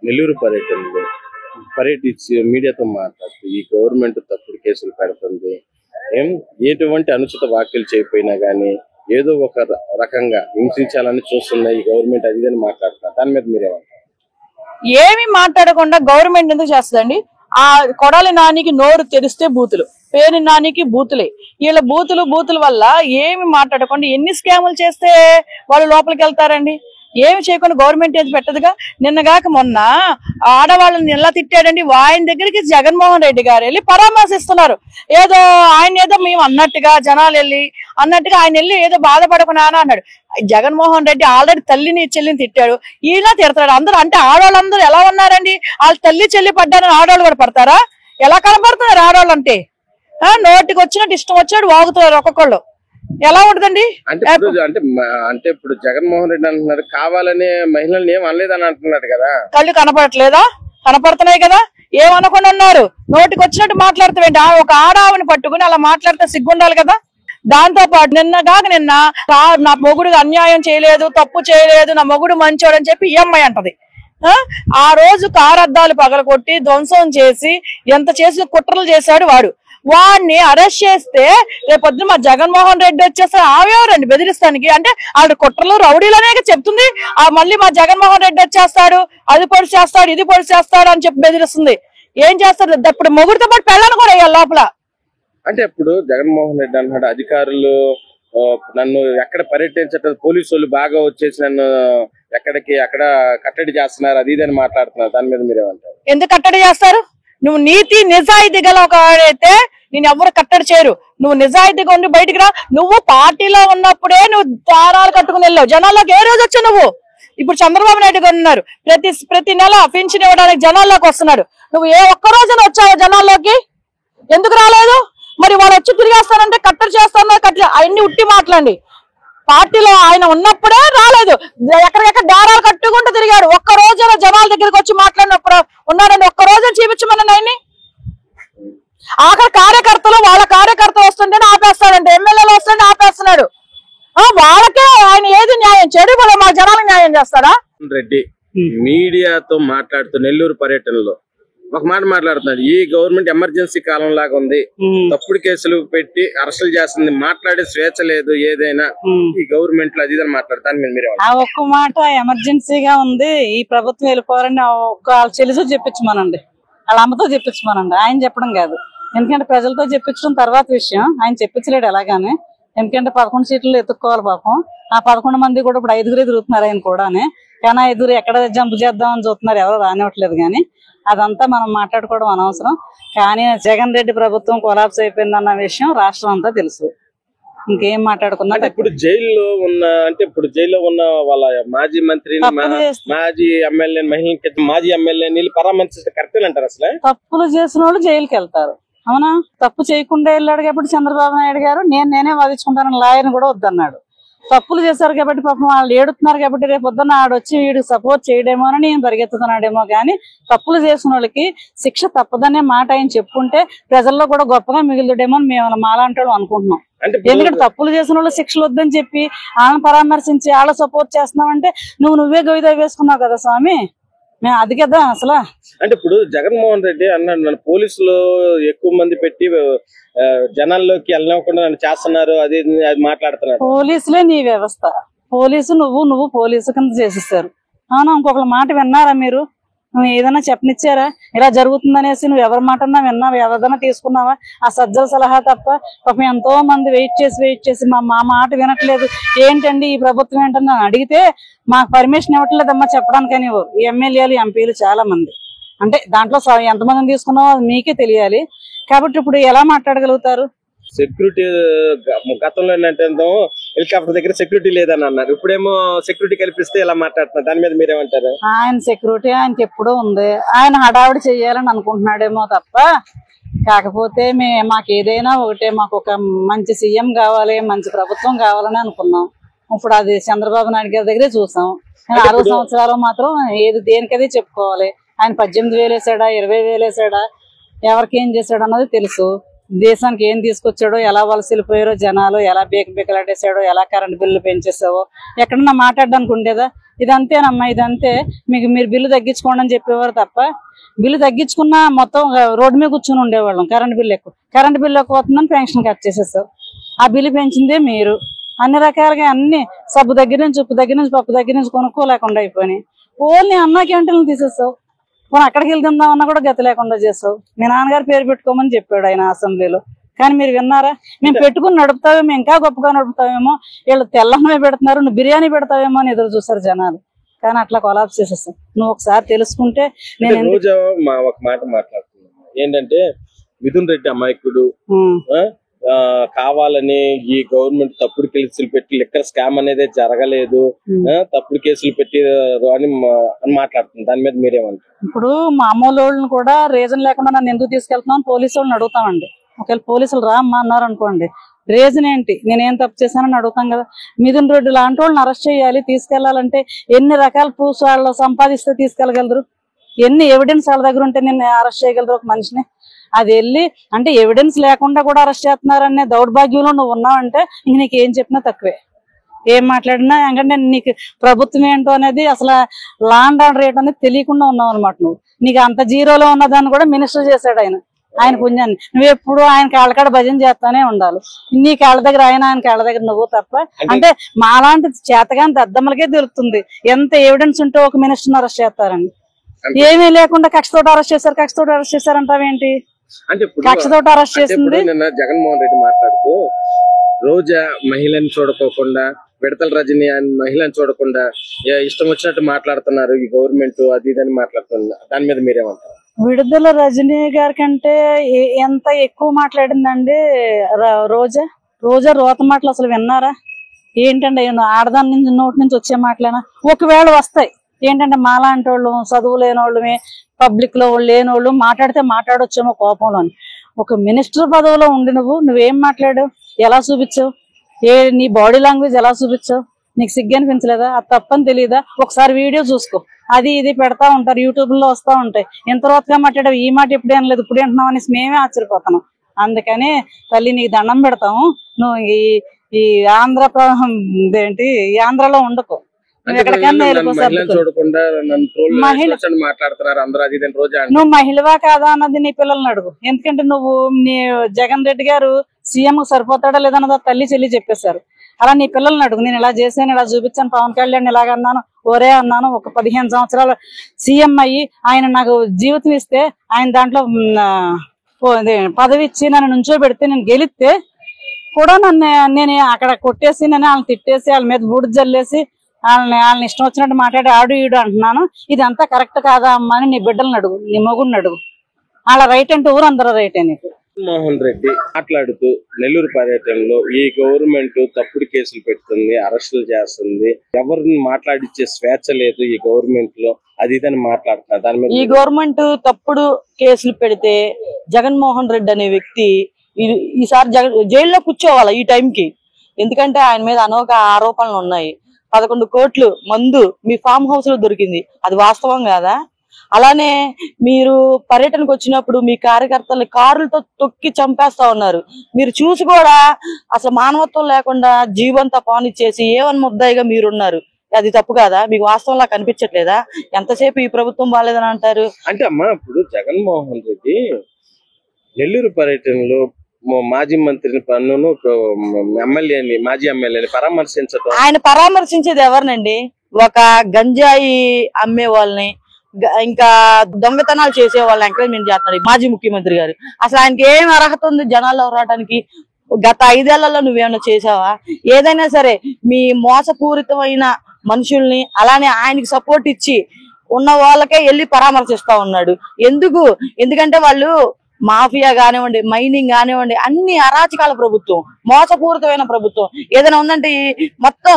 నెల్లూరు పర్యటనలో పర్యటించి మీడియాతో మాట్లాడుతూ ఈ గవర్నమెంట్ తప్పుడు కేసులు పెడుతుంది, ఎటువంటి అనుచిత వ్యాఖ్యలు చేయకపోయినా గానీ ఏదో ఒక రకంగా హింసించాలని చూస్తున్న ఈ గవర్నమెంట్ అది అని మాట్లాడుతున్నారు. దాని మీద మీరేమంటారు? ఏమి మాట్లాడకుండా గవర్నమెంట్ ఎందుకు చేస్తుందండి? ఆ కొడాలి నానికి నోరు తెరిస్తే బూతులు, పేరు నానికి బూతులే. వీళ్ళ బూతుల వల్ల ఏమి మాట్లాడకుండా ఎన్ని స్కాములు చేస్తే వాళ్ళు లోపలికి వెళ్తారండి? ఏమి చేయకుండా గవర్నమెంట్ ఏది పెట్టదుగా. నిన్నగాక మొన్న ఆడవాళ్ళని ఎలా తిట్టాడండి? ఆయన దగ్గరికి జగన్మోహన్ రెడ్డి గారు వెళ్ళి పరామర్శిస్తున్నారు. ఆయన ఏదో మేము అన్నట్టుగా జనాలు ఆయన వెళ్ళి ఏదో బాధపడకున్నా అన్నాడు. జగన్మోహన్ రెడ్డి ఆల్రెడీ తల్లిని చెల్లిని తిట్టాడు, ఈయన తిడతాడు. అందరూ అంటే ఆడవాళ్ళందరూ ఎలా ఉన్నారండి? వాళ్ళ తల్లి చెల్లి పడ్డారని ఆడవాళ్ళు కూడా పడతారా? ఎలా కనపడుతున్నారు ఆడవాళ్ళు అంటే? నోటికి వచ్చినట్టు ఇష్టం వచ్చినట్టు వాగుతున్నారు ఒక్కొక్కళ్ళు. ఎలా ఉంటదండి? అంటే ఇప్పుడు జగన్మోహన్ రెడ్డి అంటున్నారు కావాలని మహిళల్ని ఏం అనలేదని అంటున్నాడు కదా. కళ్ళు కనపడట్లేదా? కనపడుతున్నాయి కదా. ఏమనకుండా ఉన్నారు, నోటికి వచ్చినట్టు మాట్లాడుతావేంటి? ఒక ఆడావని పట్టుకుని అలా మాట్లాడితే సిగ్గుండాలి కదా. దాంతో పాటు నిన్న నా మొగుడు అన్యాయం చేయలేదు, తప్పు చేయలేదు, నా మొగుడు మంచోడు అని చెప్పి ఈఎంఐ అంటది. ఆ రోజు కారద్దాలు పగలగొట్టి ధ్వంసం చేసి ఎంత చేసి కుట్రలు చేశాడు వాడు. వాడిని అరెస్ట్ చేస్తే రేపొద్దున మా జగన్మోహన్ రెడ్డి వచ్చేస్తే ఆవేవరండి బెదిరిస్తానికి? అంటే వాళ్ళు కుట్రలు రౌడీలనే చెప్తుంది. మళ్ళీ మా జగన్మోహన్ రెడ్డి వచ్చేస్తాడు, అది పొడి చేస్తాడు, ఇది పొడి చేస్తాడు అని చెప్పి బెదిరిస్తుంది. ఏం చేస్తారు? ఇప్పుడు మొగుడితో పాటు పెళ్ళాను కూడా వేయాలి లోపల. అంటే ఇప్పుడు జగన్మోహన్ రెడ్డి అన్నాడు అధికారులు నన్ను ఎక్కడ పర్యటించటం, పోలీసు వాళ్ళు బాగా వచ్చేసి నన్ను అక్కడ కట్టడి చేస్తున్నారు, అది ఇదని మాట్లాడుతున్నారు. దాని మీద మీరేమంటారు? ఎందుకు కట్టడి చేస్తారు? నువ్వు నీతి నిజాయితీ గల ఒక ఆడైతే నేను ఎవరు కట్టడి చేయరు. నువ్వు నిజాయితీగా ఉండి బయటికి రా. నువ్వు పార్టీలో ఉన్నప్పుడే నువ్వు దారాలు కట్టుకుని వెళ్ళావు. జనాల్లోకి ఏ రోజు వచ్చావు నువ్వు? ఇప్పుడు చంద్రబాబు నాయుడు గారు ఉన్నారు, ప్రతి నెల పింఛన్ ఇవ్వడానికి జనాల్లోకి వస్తున్నాడు. నువ్వు ఏ ఒక్క రోజున వచ్చావు జనాల్లోకి? ఎందుకు రాలేదు? మరి వాళ్ళు వచ్చి తిరిగేస్తానంటే కట్టడి చేస్తాను అవన్నీ ఉట్టి మాట్లాడి. పార్టీలో ఆయన ఉన్నప్పుడే రాలేదు, ఎక్కడికెక్కడ దారాలు కట్టుకుంటూ తిరిగాడు. ఒక్క రోజున జనాల దగ్గరికి వచ్చి మాట్లాడినప్పుడు ఉన్నాడండి. ఒక్క రోజున చూపించమని ఆయన్ని. ఆఖరి వాళ్ళ కార్యకర్తలు వస్తుంటే ఆపేస్తాడంటే, ఎమ్మెల్యేలు వస్తుంటే ఆపేస్తున్నాడు. వాళ్ళకే ఆయన ఏది న్యాయం చేయడు, మా జనాలకు న్యాయం చేస్తాడా? రెడ్డి మీడియాతో మాట్లాడుతూ నెల్లూరు పర్యటనలో ఒక మాట మాట్లాడుతున్నాడు, ఈ గవర్నమెంట్ ఎమర్జెన్సీ కాలం లాగా ఉంది, తప్పుడు కేసులు పెట్టి అరెస్టులు చేస్తుంది, మాట్లాడే స్వేచ్ఛ లేదు ఏదైనా ఈ గవర్నమెంట్ లో, అది అని మాట్లాడతాను. మీరు ఒక్క మాట ఎమర్జెన్సీగా ఉంది, ఈ ప్రభుత్వం వెళ్ళిపోవాలని వాళ్ళ చెల్లితో చెప్పించమనండి, వాళ్ళ అమ్మతో చెప్పించమనండి. ఆయన చెప్పడం కాదు. ఎందుకంటే ప్రజలతో చెప్పించడం తర్వాత విషయం. ఆయన చెప్పించలేడు ఎలాగానే. ఎందుకంటే 11 సీట్లు ఎత్తుక్కోవాలి పాపం. ఆ 11 మంది కూడా ఇప్పుడు 5 తిరుగుతున్నారు ఆయన కూడా. కానీ 5 ఎక్కడ జంప్ చేద్దామని చూస్తున్నారు, ఎవరు రానివ్వట్లేదు. కానీ అదంతా మనం మాట్లాడుకోవడం అనవసరం. కానీ జగన్ రెడ్డి ప్రభుత్వం కొలాప్స్ అయిపోయిందన్న విషయం రాష్ట్రం అంతా తెలుసు. ఇంకేం మాట్లాడుకున్నా ఇప్పుడు జైల్లో ఉన్న వాళ్ళ మాజీ మంత్రి, మాజీ ఎమ్మెల్యే, మాజీ ఎమ్మెల్యే పరామర్శిస్తే కరెక్ట్ అంటారు? అసలు తప్పులు చేసిన వాళ్ళు జైలుకి వెళ్తారు. అవునా? తప్పు చేయకుండా వెళ్ళాడు కాబట్టి చంద్రబాబు నాయుడు గారు నేనే వాదించుకుంటానని లాయర్ని కూడా వద్దన్నాడు. తప్పులు చేశారు కాబట్టి పాపం వాళ్ళు ఏడుతున్నారు కాబట్టి రేపు పొద్దున్న ఆడొచ్చి వీడికి సపోర్ట్ చేయడేమో అని నేను పరిగెత్తుతున్నాడేమో. కానీ తప్పులు చేసిన వాళ్ళకి శిక్ష తప్పదనే మాట ఆయన చెప్పుకుంటే ప్రజల్లో కూడా గొప్పగా మిగులుడేమో అని మేము మాలాంటి వాళ్ళు అనుకుంటున్నాం. ఎందుకంటే తప్పులు చేసిన వాళ్ళు శిక్షలు వద్దని చెప్పి వాళ్ళని పరామర్శించి వాళ్ళ సపోర్ట్ చేస్తున్నావంటే నువ్వే గొయ్యితో వేసుకున్నావు కదా స్వామి. మేము అది కదా అసలు. అంటే ఇప్పుడు జగన్మోహన్ రెడ్డి అన్నాడు నన్ను పోలీసులు ఎక్కువ మంది పెట్టి జనాల్లోకి వెళ్ళకుండా నన్ను చేస్తున్నారు, అది మాట్లాడుతున్నారు. పోలీసులే నీ వ్యవస్థ. పోలీసు నువ్వు పోలీసు కింద చేసేస్తారు. అవునా? ఇంకొకళ్ళ మాట విన్నారా మీరు? నువ్వు ఏదైనా చెప్పనిచ్చారా? ఇలా జరుగుతుందనేసి నువ్వు ఎవరి మాట అన్నా విన్నావా? ఎవరిదైనా తీసుకున్నావా? ఆ సజ్జల సలహా తప్ప పాపం ఎంతో మంది వెయిట్ చేసి మా మాట వినట్లేదు, ఏంటండి ఈ ప్రభుత్వం ఏంటని అడిగితే మాకు పర్మిషన్ ఇవ్వట్లేదమ్మా చెప్పడానికని ఈ ఎమ్మెల్యేలు ఎంపీలు చాలా మంది. అంటే దాంట్లో ఎంతమందిని తీసుకున్నావో అది మీకే తెలియాలి. కాబట్టి ఇప్పుడు ఎలా మాట్లాడగలుగుతారు? సెక్యూరిటీ గతంలో ఏంటంటే హెలికాప్టర్ దగ్గర సెక్యూరిటీ లేదని అన్నారు, ఇప్పుడేమో సెక్యూరిటీ కల్పిస్తే ఎలా మాట్లాడుతున్నారు? దాని మీద మీరేమంటారు? ఆయన సెక్యూరిటీ ఆయనకి ఎప్పుడూ ఉంది. ఆయన హడావిడి చెయ్యాలని అనుకుంటున్నాడేమో తప్ప, కాకపోతే మాకు ఏదైనా ఒకటే, మాకు ఒక మంచి సీఎం కావాలి, మంచి ప్రభుత్వం కావాలని అనుకున్నాం. ఇప్పుడు అది చంద్రబాబు నాయుడు గారి దగ్గరే చూసాం. 60 సంవత్సరాలు మాత్రం దేనికదే చెప్పుకోవాలి. ఆయన 18,000 వేసాడా, 20,000 వేసాడా, ఎవరికి ఏం చేశాడు అన్నది తెలుసు. దేశానికి ఏం తీసుకొచ్చాడో, ఎలా వలస వెళ్ళిపోయారో జనాలు, ఎలా బేకలాడేసాడో, ఎలా కరెంట్ బిల్లు పెంచేసావో ఎక్కడన్నా మాట్లాడడానికి ఉండేదా? ఇదంతేనమ్మా, ఇదంతే, మీరు బిల్లు తగ్గించుకోండి అని చెప్పేవారు తప్ప, బిల్లు తగ్గించుకున్నా మొత్తం రోడ్డు మీద కూర్చొని ఉండేవాళ్ళం. కరెంట్ బిల్లు ఎక్కువ అవుతుందని పెన్షన్ కట్ చేసేసారు. ఆ బిల్లు పెంచిందే మీరు. అన్ని రకాలుగా అన్ని సబ్బు దగ్గర నుంచి, ఉప్పు దగ్గర నుంచి, పప్పు దగ్గర నుంచి కొనుక్కోలేకుండా అయిపోయినాయి. ఓన్లీ అన్నా క్యాంటీన్లు తీసేసావు. మనం అక్కడికి వెళ్తుందామన్నా కూడా గతి లేకుండా చేస్తావు. మీ నాన్నగారు పేరు పెట్టుకోమని చెప్పాడు ఆయన అసెంబ్లీలో, కానీ మీరు విన్నారా? మేము పెట్టుకుని నడుపుతావేమో, ఇంకా గొప్పగా నడుపుతావేమో, వీళ్ళు తెల్లమే పెడుతున్నారు, నువ్వు బిర్యానీ పెడతావేమో అని ఎదురు చూస్తారు జనాలు. కానీ అట్లా కొలాప్స్ చేసేస్తావు. నువ్వు ఒకసారి తెలుసుకుంటే నేను రోజా ఒక మాట మాట్లాడుతున్నాను ఏంటంటే, మిథున్ రెడ్డి అమాయకుడు, కావాలని ఈ గవర్నమెంట్ తప్పుడు కేసులు పెట్టి లిక్కర్ స్కామ్ అనేది జరగలేదు, తప్పుడు కేసులు పెట్టి అని మాట్లాడుతుంది. దాని మీద మీరేమంటారు? ఇప్పుడు మామూలు వాళ్ళని కూడా రీజన్ లేకుండా నన్ను ఎందుకు తీసుకెళ్తున్నాను పోలీసు వాళ్ళని అడుగుతామండి. ఒకవేళ పోలీసులు రా అమ్మా అన్నారు అనుకోండి, రీజన్ ఏంటి, నేనేం తప్పు చేశానని అడుగుతాం కదా. మిథున్ రెడ్డి లాంటి వాళ్ళని అరెస్ట్ చేయాలి, తీసుకెళ్లాలంటే ఎన్ని రకాల ప్రూఫ్స్ వాళ్ళు సంపాదిస్తే తీసుకెళ్లగలరు, ఎన్ని ఎవిడెన్స్ వాళ్ళ దగ్గర ఉంటే నేను అరెస్ట్ చేయగలరు ఒక మనిషిని. అది వెళ్ళి అంటే ఎవిడెన్స్ లేకుండా కూడా అరెస్ట్ చేస్తున్నారనే దౌర్భాగ్యంలో నువ్వు ఉన్నావంటే ఇంక నీకు ఏం చెప్పినా తక్కువే, ఏం మాట్లాడినా. ఎందుకంటే నీకు ప్రభుత్వం ఏంటో అనేది అసలు లా అండ్ ఆర్డర్ రేట్ అనేది తెలియకుండా ఉన్నావు అనమాట. నీకు అంత జీరోలో ఉన్నదాన్ని కూడా మినిస్టర్ చేశాడు ఆయన పుణ్యాన్ని. నువ్వు ఎప్పుడు ఆయన కాళ్ళకాడ భజన చేస్తానే ఉండాలి. నీ కాళ్ళ దగ్గర ఆయన కాళ్ళ దగ్గర నువ్వు తప్ప. అంటే మాలాంటి చేతగాని దద్దమ్మలకే తెలుస్తుంది ఎంత ఎవిడెన్స్ ఉంటే ఒక మినిస్టర్ అరెస్ట్ చేస్తారని. ఏమీ లేకుండా కక్షతోటి అరెస్ట్ చేశారంటావేంటి? కక్షతోటి అరెస్ట్ చేసింది. నిన్న జగన్మోహన్ రెడ్డి మాట్లాడుతూ రోజా మహిళని చూడకోకుండా, విడతల రజని మహిళని చూడకుండా ఇష్టం వచ్చినట్టు మాట్లాడుతున్నారు ఈ గవర్నమెంట్, అది ఇదని మాట్లాడుతున్నారు. దాని మీద మీరేమంటారు? విడుదల రజనీ గారి కంటే ఎంత ఎక్కువ మాట్లాడిందండి రోజా రోత మాటలు అసలు విన్నారా? ఏంటంటే ఆడదాని నుంచి నోటి నుంచి వచ్చే మాటలేనా? ఒకవేళ వస్తాయి ఏంటంటే మాలాంటి వాళ్ళు, చదువు లేని వాళ్ళమే, పబ్లిక్ లో లేని వాళ్ళు మాట్లాడితే మాట్లాడొచ్చేమో కోపంలోని. ఒక మినిస్టర్ పదవిలో ఉండి నువ్వేం మాట్లాడావు, ఎలా చూపించావు, నీ బాడీ లాంగ్వేజ్ ఎలా చూపించావు? నీకు సిగ్గు అనిపించలేదా? అది తప్పని తెలియదా? ఒకసారి వీడియో చూసుకో, అది ఇది పెడతా ఉంటారు, యూట్యూబ్ లో వస్తా ఉంటాయి. ఎంత రోతగా మాట్లాడావు, ఈ మాట ఎప్పుడేం లేదు ఇప్పుడు అంటున్నావు అనేసి మేమే ఆశ్చర్యపోతున్నాం. అందుకని తల్లి నీకు దండం పెడతాము, నువ్వు ఈ ఆంధ్రలో ఉండకు. నువ్వు మహిళవా కాదా అన్నది నీ పిల్లల్ని అడుగు. ఎందుకంటే నువ్వు నీ జగన్ రెడ్డి గారు సీఎం సరిపోతాడా లేదన్నది తల్లి చెల్లి చెప్పేశారు. అలా నీ పిల్లల్ని అడుగు. నేను ఇలా చేశాను, ఇలా చూపించాను, పవన్ కళ్యాణ్ ఇలాగన్నాను, ఒరే అన్నాను. ఒక 15 సంవత్సరాలు సీఎం అయ్యి ఆయన నాకు జీవితం ఇస్తే, ఆయన దాంట్లో పదవి ఇచ్చి నన్ను నుంచోబెడితే, నేను గెలిస్తే కూడా నేను అక్కడ కొట్టేసి వాళ్ళని తిట్టేసి వాళ్ళ మీద బూడిద జల్లేసి వాళ్ళని ఇష్టం వచ్చినట్టు మాట్లాడి ఆడు ఈడు అంటున్నాను. ఇదంతా కరెక్ట్ కాదా అమ్మా అని నీ బిడ్డలను అడుగు, నీ మొగుడిని అడుగు. వాళ్ళ రైట్ అంటే ఊరందరూ రైటే నీకు. మోహన్ రెడ్డి మాట్లాడుతూ నెల్లూరు పర్యటనలో ఈ గవర్నమెంట్ తప్పుడు కేసులు పెడుతుంది, అరెస్టులు చేస్తుంది, ఎవరిని మాట్లాడిచ్చే స్వేచ్ఛ లేదు ఈ గవర్నమెంట్ లో, అది ఇదని మాట్లాడుతున్నారు. దాని మీద ఈ గవర్నమెంట్ తప్పుడు కేసులు పెడితే జగన్మోహన్ రెడ్డి అనే వ్యక్తి ఈసారి జైల్లో కూర్చోవాలి ఈ టైంకి. ఎందుకంటే ఆయన మీద అనేక ఆరోపణలు ఉన్నాయి. 11 కోట్లు మందు మీ ఫామ్ హౌస్ లో దొరికింది, అది వాస్తవం కాదా? అలానే మీరు పర్యటనకు వచ్చినప్పుడు మీ కార్యకర్తలు కారులతో తొక్కి చంపేస్తా ఉన్నారు. మీరు చూసి కూడా అసలు మానవత్వం లేకుండా జీవంతా పానిచ్చేసి ఏవని ముద్దాయిగా మీరున్నారు. అది తప్పు కాదా? మీకు వాస్తవంలా కనిపించట్లేదా? ఎంతసేపు ఈ ప్రభుత్వం బాలేదని అంటారు. అంటే అమ్మా, ఇప్పుడు జగన్మోహన్ రెడ్డి నెల్లూరు పర్యటనలో మాజీ మంత్రిని పన్నును ఎమ్మెల్యేని, మాజీ ఎమ్మెల్యేని పరామర్శించడం. ఆయన పరామర్శించేది ఎవరినండి? ఒక గంజాయి అమ్మే వాళ్ళని, ఇంకా దొంగతనాలు చేసే వాళ్ళని ఎంకరేజ్మెంట్ చేస్తాడు మాజీ ముఖ్యమంత్రి గారు. అసలు ఆయనకి ఏం అర్హత ఉంది జనాల్లో రావడానికి? గత 5 ఏళ్లలో నువ్వేమైనా చేసావా? ఏదైనా సరే మీ మోసపూరితమైన మనుషుల్ని, అలానే ఆయనకి సపోర్ట్ ఇచ్చి ఉన్న వాళ్ళకే వెళ్ళి పరామర్శిస్తా ఉన్నాడు. ఎందుకంటే వాళ్ళు మాఫియా కానివ్వండి, మైనింగ్ కానివ్వండి, అన్ని అరాచకాల ప్రభుత్వం, మోసపూరితమైన ప్రభుత్వం. ఏదైనా ఉందంటే మొత్తం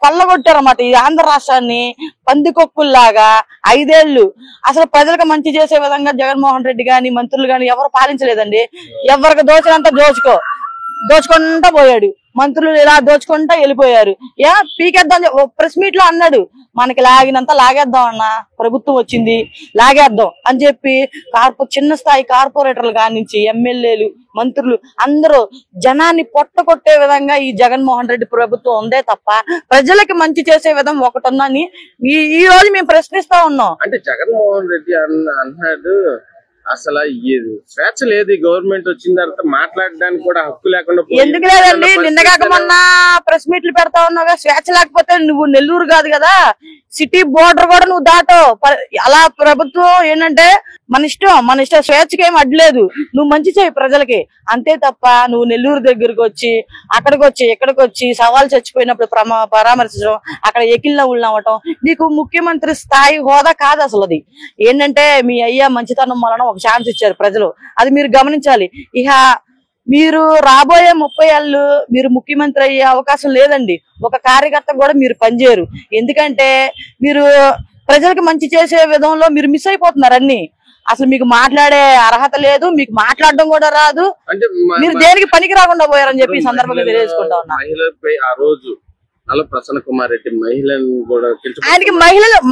కొల్లగొట్టారన్నమాట ఈ ఆంధ్ర రాష్ట్రాన్ని పందికొక్కుల్లాగా 5 ఏళ్లు. అసలు ప్రజలకు మంచి చేసే విధంగా జగన్మోహన్ రెడ్డి గాని, మంత్రులు గాని ఎవరు పాలించలేదండి. ఎవరికి దోచినంత దోచుకుంటా పోయాడు. మంత్రులు ఇలా దోచుకుంటా వెళ్ళిపోయారు. పీకేద్దాం ప్రెస్ మీట్ లో అన్నాడు, మనకి లాగినంత లాగేద్దాం అన్న, ప్రభుత్వం వచ్చింది లాగేద్దాం అని చెప్పి చిన్న స్థాయి కార్పొరేటర్లు కానించి ఎమ్మెల్యేలు, మంత్రులు అందరూ జనాన్ని పొట్టకొట్టే విధంగా ఈ జగన్మోహన్ రెడ్డి ప్రభుత్వం ఉందే తప్ప ప్రజలకి మంచి చేసే విధం ఒకటి ఉందని ఈ రోజు మేము ప్రశ్నిస్తా ఉన్నాం. అంటే జగన్మోహన్ రెడ్డి అన్నాడు అసలు స్వేచ్ఛ లేదు, గవర్నమెంట్ వచ్చిన తర్వాత మాట్లాడడానికి కూడా హక్కు లేకుండా. ఎందుకు లేదండి? నిన్నగాక మొన్న ప్రెస్ మీట్లు పెడతా ఉన్నావుగా. స్వేచ్ఛ లేకపోతే నువ్వు నెల్లూరు కాదు కదా, సిటీ బోర్డర్ కూడా నువ్వు దాటో. అలా ప్రభుత్వం ఏంటంటే మన ఇష్టం స్వేచ్ఛకి ఏం అడ్లేదు, నువ్వు మంచి చేయి ప్రజలకి అంతే తప్ప నువ్వు నెల్లూరు దగ్గరకు వచ్చి ఇక్కడికి వచ్చి సవాల్ చచ్చిపోయినప్పుడు పరామర్శించడం, అక్కడ ఎకిల్ నవ్వులు నవ్వటం నీకు ముఖ్యమంత్రి స్థాయి హోదా కాదు. అసలు అది ఏంటంటే మీ అయ్యా మంచితనం వలన ఒక ఛాన్స్ ఇచ్చారు ప్రజలు, అది మీరు గమనించాలి. ఇక మీరు రాబోయే 30 ఏళ్ళు మీరు ముఖ్యమంత్రి అయ్యే అవకాశం లేదండి. ఒక కార్యకర్త కూడా మీరు పనిచేయరు. ఎందుకంటే మీరు ప్రజలకు మంచి చేసే విధంలో మీరు మిస్ అయిపోతున్నారు అన్ని. అసలు మీకు మాట్లాడే అర్హత లేదు, మీకు మాట్లాడడం కూడా రాదు, మీరు దేనికి పనికి రాకుండా పోయారని చెప్పి ఈ సందర్భంగా తెలియజేసుకుంటా ఉన్నా. ఆ రోజు ప్రసన్న కుమార్ రెడ్డి మహిళను కూడా ఆయనకి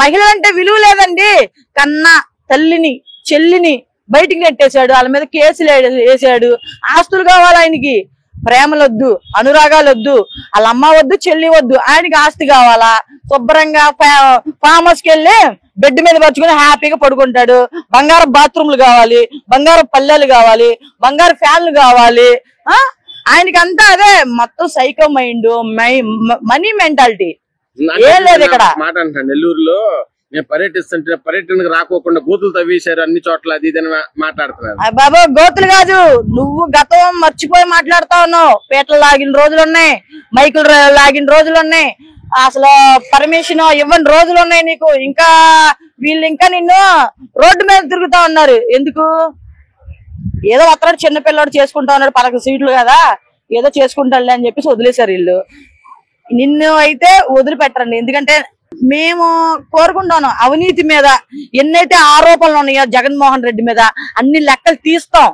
మహిళలు అంటే విలువ లేదండి. కన్నా తల్లిని చెల్లిని బయటికి నెట్టేశాడు, వాళ్ళ మీద కేసులు వేసాడు. ఆస్తులు కావాలి ఆయనకి, ప్రేమలొద్దు, అనురాగాలొద్దు, వాళ్ళ అమ్మ వద్దు, చెల్లి వద్దు, ఆయనకి ఆస్తి కావాలా. శుభ్రంగా ఫామ్ హౌస్ కి వెళ్ళి బెడ్ మీద పరుచుకుని హ్యాపీగా పడుకుంటాడు. బంగారు బాత్రూమ్లు కావాలి, బంగారు పల్లెలు కావాలి, బంగారు ఫ్యాన్లు కావాలి. ఆయనకి అంతా అదే మొత్తం సైకో మైండ్, మనీ మెంటాలిటీ ఏం లేదు ఇక్కడ. మాట అంటాను నెల్లూరులో నేను పర్యటిస్తుంటే పర్యటనకు రాకోకుండా గోతులు తవ్వేశారు అన్ని చోట్ల, అది ఇదని మాట్లాడుతున్నారు. బాబా గోతులు కాదు, నువ్వు గతం మర్చిపోయి మాట్లాడుతా ఉన్నావు. పీటలు లాగిన రోజులున్నాయి, మైకులు లాగిన రోజులున్నాయి, అసలు పర్మిషన్ ఇవ్వని రోజులు ఉన్నాయి నీకు. ఇంకా వీళ్ళు ఇంకా నిన్ను రోడ్డు మీద తిరుగుతా ఉన్నారు. ఎందుకు? ఏదో అతడు చిన్నపిల్లడు చేసుకుంటా ఉన్నాడు, 11 సీట్లు కదా ఏదో చేసుకుంటాడులే అని చెప్పేసి వదిలేశారు వీళ్ళు. నిన్ను అయితే వదిలిపెట్టరండి. ఎందుకంటే మేము కోరుకుంటాను అవినీతి మీద ఎన్నైతే ఆరోపణలు ఉన్నాయో జగన్మోహన్ రెడ్డి మీద అన్ని లెక్కలు తీస్తాం.